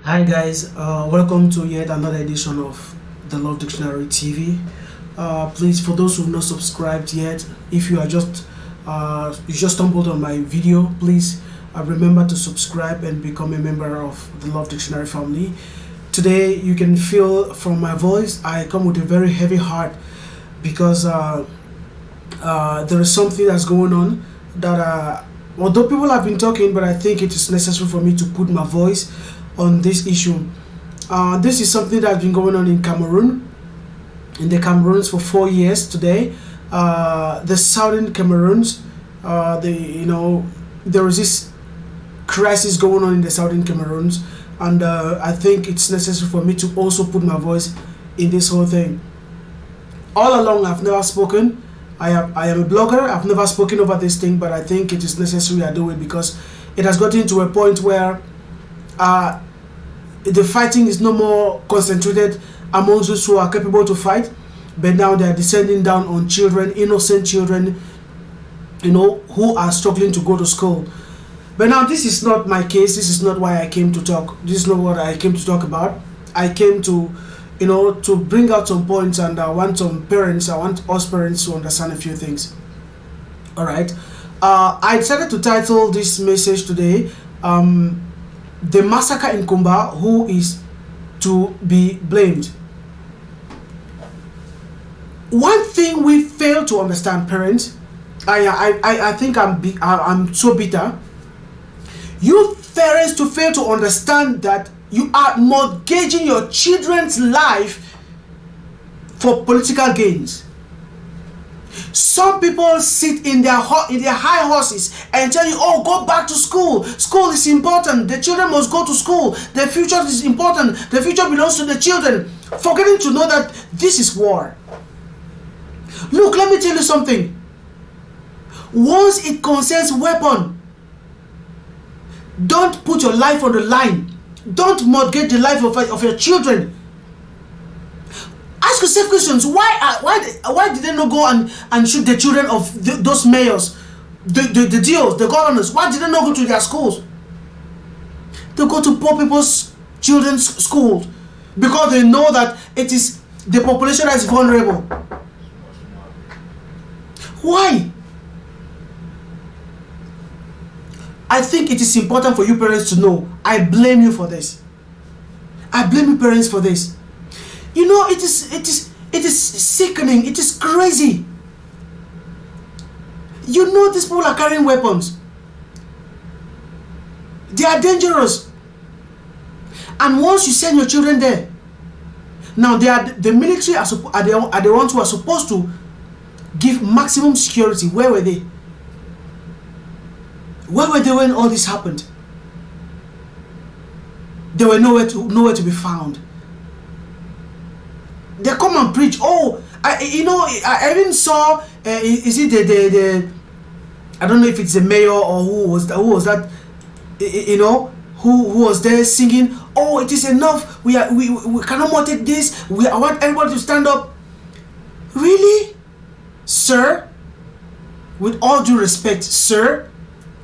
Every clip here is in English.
Hi guys, welcome to yet another edition of the Love Dictionary TV. Please, for those who've not subscribed yet, if you are you just stumbled on my video, please remember to subscribe and become a member of the Love Dictionary family. Today, you can feel from my voice, I come with a very heavy heart because there is something that's going on that although people have been talking, but I think it is necessary for me to put my voice on this issue. This is something that's been going on in Cameroon, in the Cameroons for 4 years today. The southern Cameroons, there is this crisis going on in the southern Cameroons, and I think it's necessary for me to also put my voice in this whole thing. All along, I've never spoken. I am a blogger. I've never spoken about this thing, but I think it is necessary I do it because it has gotten to a point where the fighting is no more concentrated amongst those who are capable to fight, but now they are descending down on children, innocent children, who are struggling to go to school. But now this is not my case. This is not why I came to talk. This is not what I came to talk about. I came to bring out some points, and I want us parents to understand a few things. All right. I decided to title this message today, the massacre in Kumba, who is to be blamed. One thing we fail to understand, parents, I think I'm so bitter. You parents to fail to understand that you are mortgaging your children's life for political gains. Some people sit in their high horses and tell you, oh, go back to school. School is important. The children must go to school. The future is important. The future belongs to the children. Forgetting to know that this is war. Look, let me tell you something. Once it concerns weapon, don't put your life on the line. Don't mortgage the life of your children. Ask yourself questions. Why did they not go and shoot the children of those mayors, the DOs, the governors? Why did they not go to their schools? They go to poor people's children's schools because they know that it is the population that is vulnerable. Why? I think it is important for you parents to know. I blame you for this. I blame you parents for this. It is sickening. It is crazy. These people are carrying weapons. They are dangerous. And once you send your children there, now the military are the ones who are supposed to give maximum security. Where were they? Where were they when all this happened? They were nowhere to be found. They come and preach. Oh, I even saw. Is it the I don't know if it's the mayor or who was that? Who was there singing? Oh, it is enough. We cannot more take this. I want everybody to stand up. Really, sir? With all due respect, sir,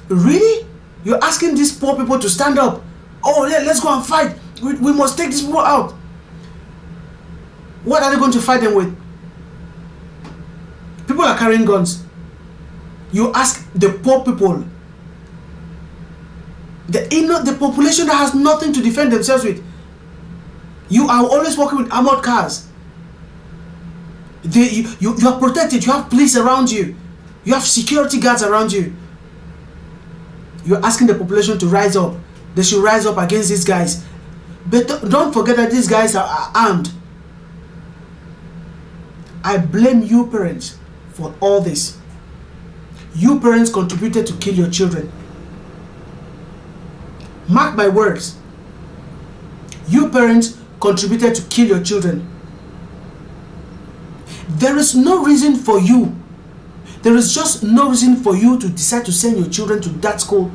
really? You're asking these poor people to stand up? Oh, yeah, let's go and fight. We must take these people out. What are they going to fight them with? People are carrying guns. You ask the poor people, the population that has nothing to defend themselves with. You are always working with armored cars. You are protected. You have police around you. You have security guards around you. You're asking the population to rise up. They should rise up against these guys. But don't forget that these guys are armed. I blame you parents for all this. You parents contributed to kill your children. Mark my words. You parents contributed to kill your children. There is no reason for you. There is just no reason for you to decide to send your children to that school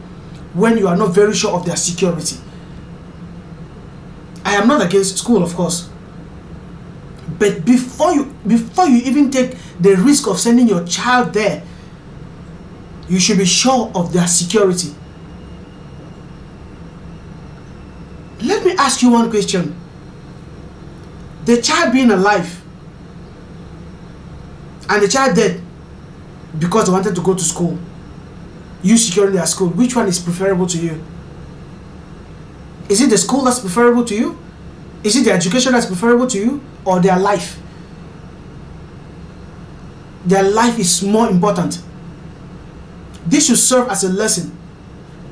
when you are not very sure of their security. I am not against school, of course. But before you even take the risk of sending your child there, you should be sure of their security. Let me ask you one question. The child being alive and the child dead because they wanted to go to school, you securing their school, which one is preferable to you? Is it the school that's preferable to you? Is it the education that's preferable to you? Or their life? Their life is more important. This should serve as a lesson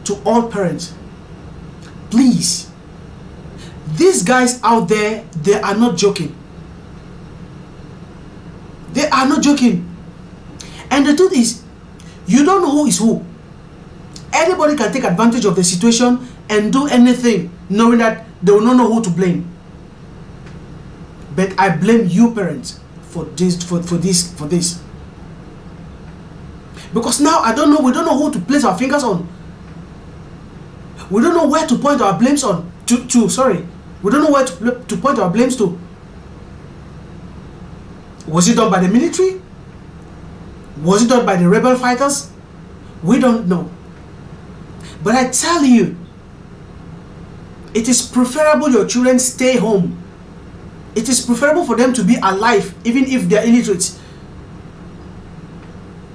to all parents. Please, these guys out there, they are not joking. They are not joking. And the truth is, you don't know who is who. Anybody can take advantage of the situation and do anything, knowing that they will not know who to blame. But I blame you parents for this, for this. Because now we don't know who to place our fingers on. We don't know where to point our blames on. We don't know where to point our blames to. Was it done by the military? Was it done by the rebel fighters? We don't know. But I tell you, it is preferable your children stay home. It is preferable for them to be alive, even if they are illiterate,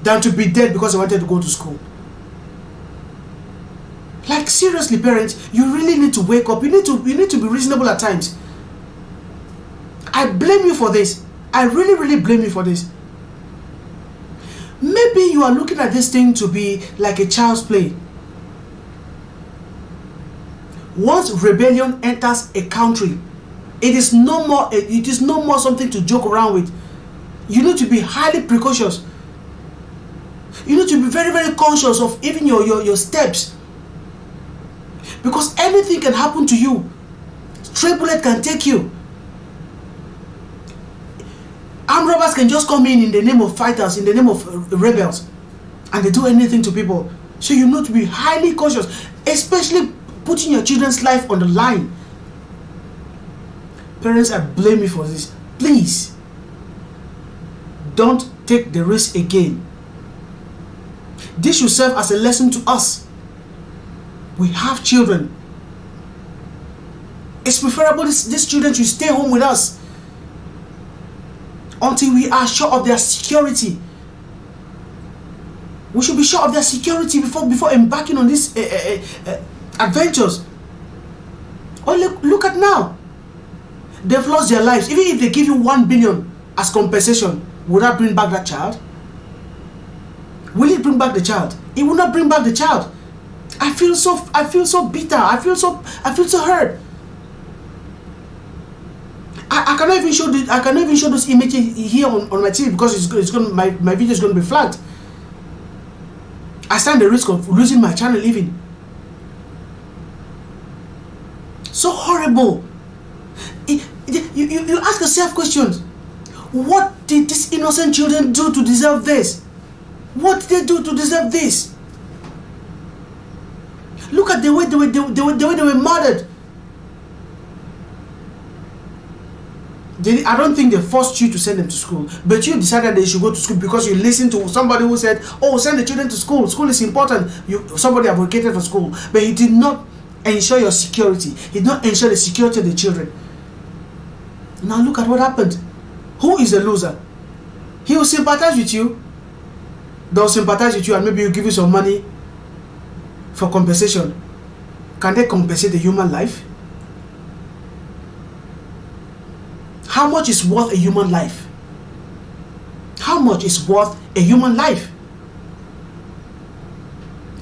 than to be dead because they wanted to go to school. Like, seriously, parents, you really need to wake up. You need to be reasonable at times. I blame you for this. I really, really blame you for this. Maybe you are looking at this thing to be like a child's play. Once rebellion enters a country, it is no more something to joke around with. You need to be highly precautious. You need to be very, very conscious of even your steps. Because anything can happen to you. Stray bullet can take you. Armed robbers can just come in the name of fighters, in the name of rebels, and they do anything to people. So you need to be highly cautious, especially putting your children's life on the line. Parents, I blame you for this. Please, don't take the risk again. This should serve as a lesson to us. We have children. It's preferable these children should stay home with us until we are sure of their security. We should be sure of their security before embarking on these adventures. Oh, look at now. They've lost their lives. Even if they give you 1 billion as compensation, would that bring back that child? Will it bring back the child? It will not bring back the child. I feel so bitter. I feel so hurt. I cannot even show those images here on my TV because my video is going to be flagged. I stand the risk of losing my channel even. So horrible. You ask yourself questions. What did these innocent children do to deserve this? What did they do to deserve this? Look at the way they were murdered. I don't think they forced you to send them to school, but you decided they should go to school because you listened to somebody who said, "Oh, send the children to school. School is important." Somebody advocated for school, but he did not ensure your security. He did not ensure the security of the children. Now look at what happened. Who is the loser? He will sympathize with you. They'll sympathize with you and maybe he'll give you some money for compensation. Can they compensate the human life? How much is worth a human life? How much is worth a human life?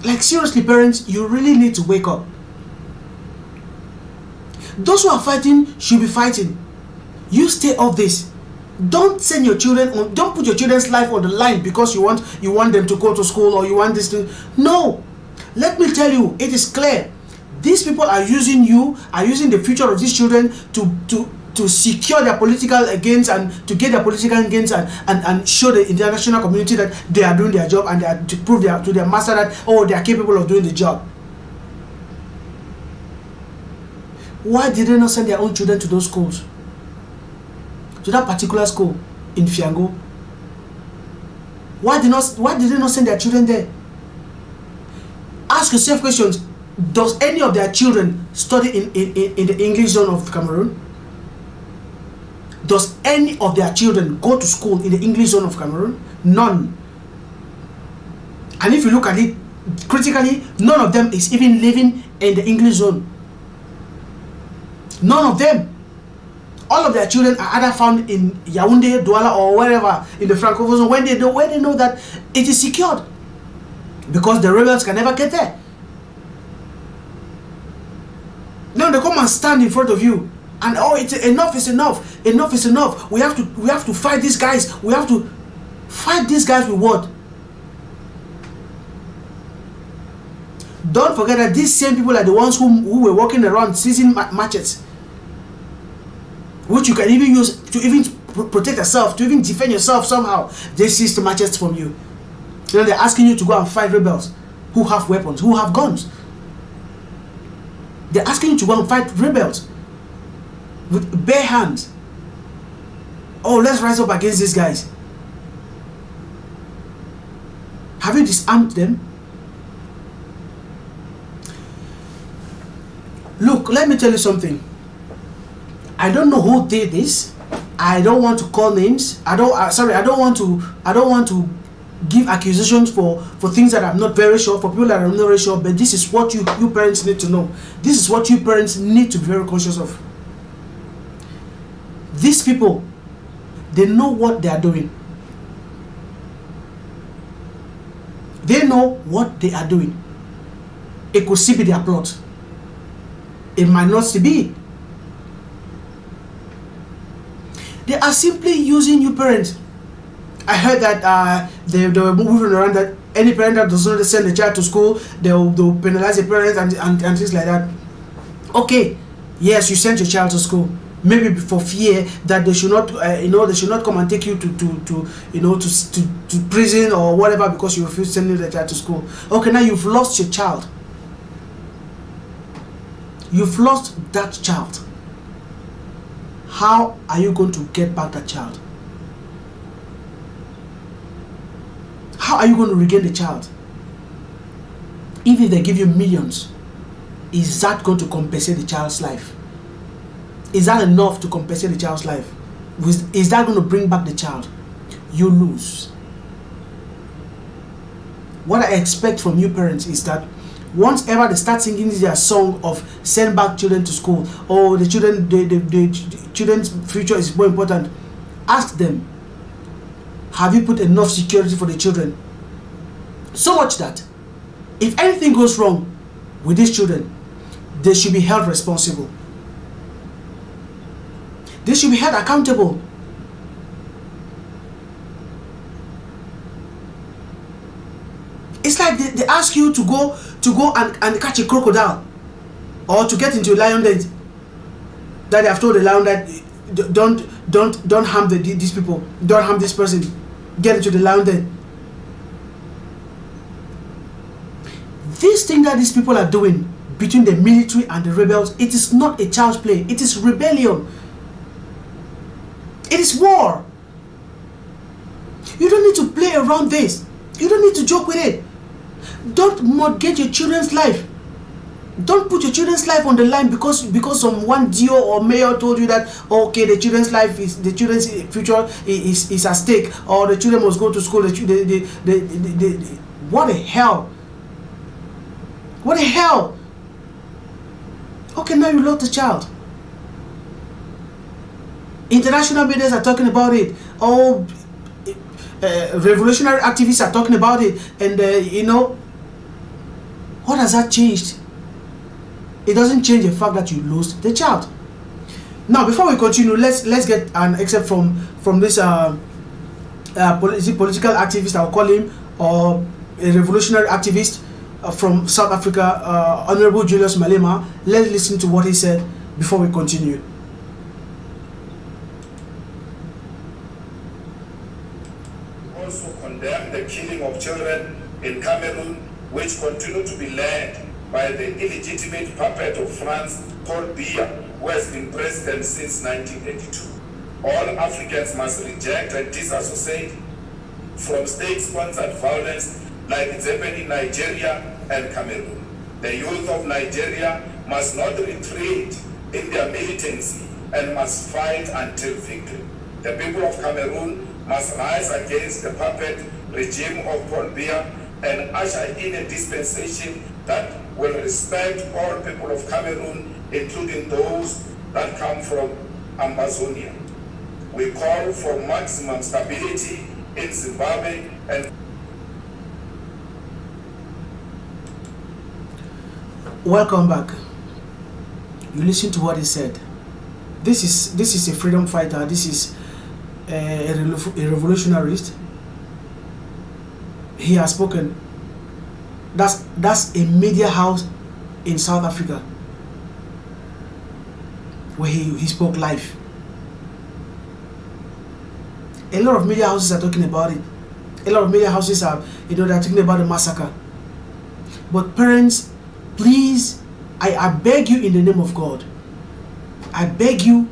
Like, seriously, parents, you really need to wake up. Those who are fighting should be fighting. You stay off this. Don't send your children on, don't put your children's life on the line because you want them to go to school or you want this thing. No. Let me tell you, it is clear. These people are using you, are using the future of these children to secure their political gains and to get their political gains and show the international community that they are doing their job and they are to prove to their master that, oh, they are capable of doing the job. Why did they not send their own children to those schools? To that particular school in Fiango? Why did they not send their children there? Ask yourself questions. Does any of their children study in the English zone of Cameroon? Does any of their children go to school in the English zone of Cameroon? None. And if you look at it critically, none of them is even living in the English zone. None of them. All of their children are either found in Yaoundé, Douala, or wherever in the Francophone zone, where they know that it is secured, because the rebels can never get there. Now they come and stand in front of you, and it's enough is enough. Enough is enough. We have to fight these guys. We have to fight these guys with what? Don't forget that these same people are the ones who were walking around seizing machetes, which you can even use to even protect yourself, to even defend yourself somehow. They seize the machetes from you. You know, they're asking you to go and fight rebels who have weapons, who have guns. They're asking you to go and fight rebels with bare hands. Oh, let's rise up against these guys. Have you disarmed them? Look, let me tell you something. I don't know who did this. I don't want to call names. I don't want to give accusations for things that I'm not very sure, for people that I'm not very sure. But this is what you parents need to know. This is what you parents need to be very conscious of. These people, they know what they are doing. They know what they are doing. It could still be their plot. It might not still be. They are simply using you parents. I heard that they were moving around that any parent that does not send the child to school, they'll penalize the parents and things like that. Okay, yes, you sent your child to school, maybe for fear that they should not, they should not come and take you to prison or whatever because you refuse sending the child to school. Okay, now you've lost your child. You've lost that child. How are you going to get back that child? How are you going to regain the child? Even if they give you millions, is that going to compensate the child's life? Is that enough to compensate the child's life? Is that going to bring back the child? You lose. What I expect from you parents is that once ever they start singing their song of send back children to school, or the children's future is more important, ask them, have you put enough security for the children? So much that if anything goes wrong with these children, they should be held responsible. They should be held accountable. It's like they ask you to go and catch a crocodile, or to get into a lion den. That they have told the lion that don't harm these people, don't harm this person, get into the lion den. This thing that these people are doing between the military and the rebels, it is not a child's play. It is rebellion. It is war. You don't need to play around this. You don't need to joke with it. Don't mortgage your children's life. Don't put your children's life on the line because some one DO or mayor told you that, okay, the children's future is at stake, or the children must go to school. What the hell? What the hell? Okay, now you lost the child. International media are talking about it. All revolutionary activists are talking about it, and what has that changed? It doesn't change the fact that you lost the child. Now, before we continue, let's get an excerpt from this political activist, I'll call him, or a revolutionary activist from South Africa, Honorable Julius Malema. Let's listen to what he said before we continue. Also condemn the killing of children in Cameroon, which continue to be led by the illegitimate puppet of France, Paul Biya, who has been president since 1982. All Africans must reject and disassociate from state-sponsored violence like it's happening in Nigeria and Cameroon. The youth of Nigeria must not retreat in their militancy and must fight until victory. The people of Cameroon must rise against the puppet regime of Paul Biya and usher in a dispensation that will respect all people of Cameroon, including those that come from Amazonia. We call for maximum stability in Zimbabwe and welcome back. You listen to what he said. This is a freedom fighter. This is a revolutionarist. He has spoken. That's a media house in South Africa where he spoke live. A lot of media houses are talking about it. A lot of media houses are, they're talking about the massacre. But parents, please, I beg you in the name of God, I beg you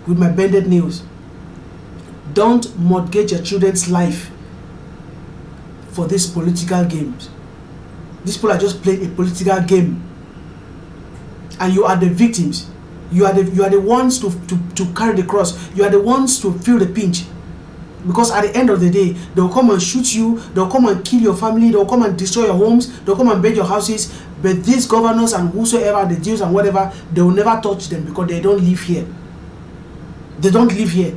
with my bended knees, don't mortgage your children's life for these political games. These people are just playing a political game, and you are the victims. You are the ones to carry the cross. You are the ones to feel the pinch. Because at the end of the day, they'll come and shoot you, they'll come and kill your family, they'll come and destroy your homes, they'll come and burn your houses. But these governors and whosoever, the Jews and whatever, they will never touch them because they don't live here. They don't live here.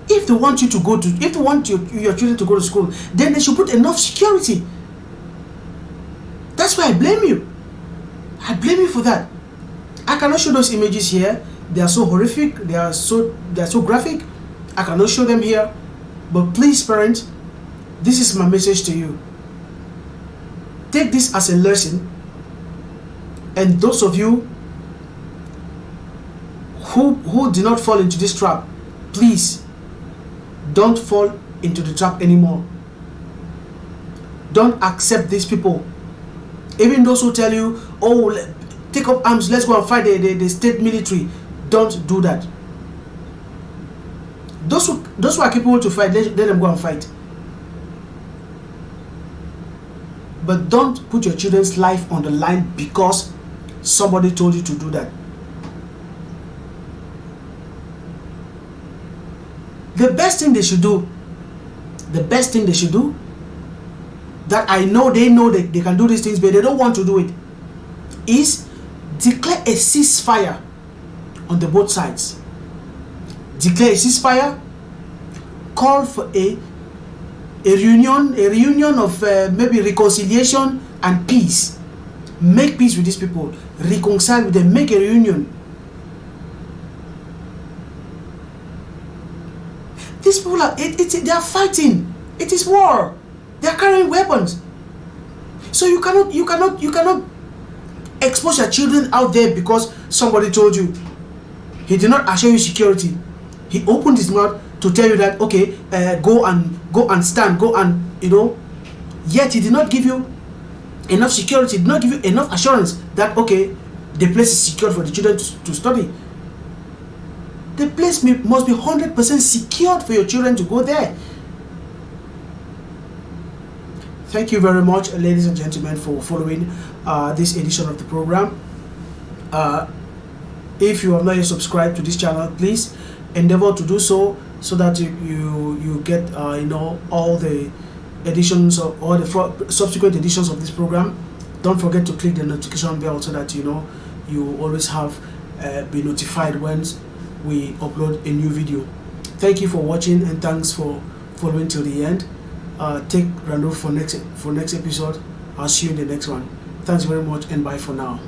If they want you to go to, if they want your children to go to school, then they should put enough security. That's why I blame you. I blame you for that. I cannot show those images here. They are so horrific. They are so graphic. I cannot show them here. But please, parents, this is my message to you. Take this as a lesson. And those of you who did not fall into this trap, please don't fall into the trap anymore. Don't accept these people. Even those who tell you, oh, take up arms, let's go and fight the state military. Don't do that. Those who are capable to fight, let them go and fight. But don't put your children's life on the line because somebody told you to do that. The best thing they should do, that I know that they can do these things, but they don't want to do it, is declare a ceasefire on the both sides. Declare a ceasefire, call for a reunion of maybe reconciliation and peace. Make peace with these people, reconcile with them, make a reunion. These people they are fighting. It is war. They are carrying weapons. So you cannot expose your children out there because somebody told you. He did not assure you security. He opened his mouth to tell you that, okay, go and stand, yet he did not give you enough security, did not give you enough assurance that, okay, the place is secure for the children to study. The place must be 100% secured for your children to go there. Thank you very much, ladies and gentlemen, for following this edition of the program. If you have not yet subscribed to this channel, please endeavor to do so that you get all the editions of all the subsequent editions of this program. Don't forget to click the notification bell so that you always have be notified when we upload a new video. Thank you for watching and thanks for following till the end. Take Randolph for next episode. I'll see you in the next one. Thanks very much and bye for now.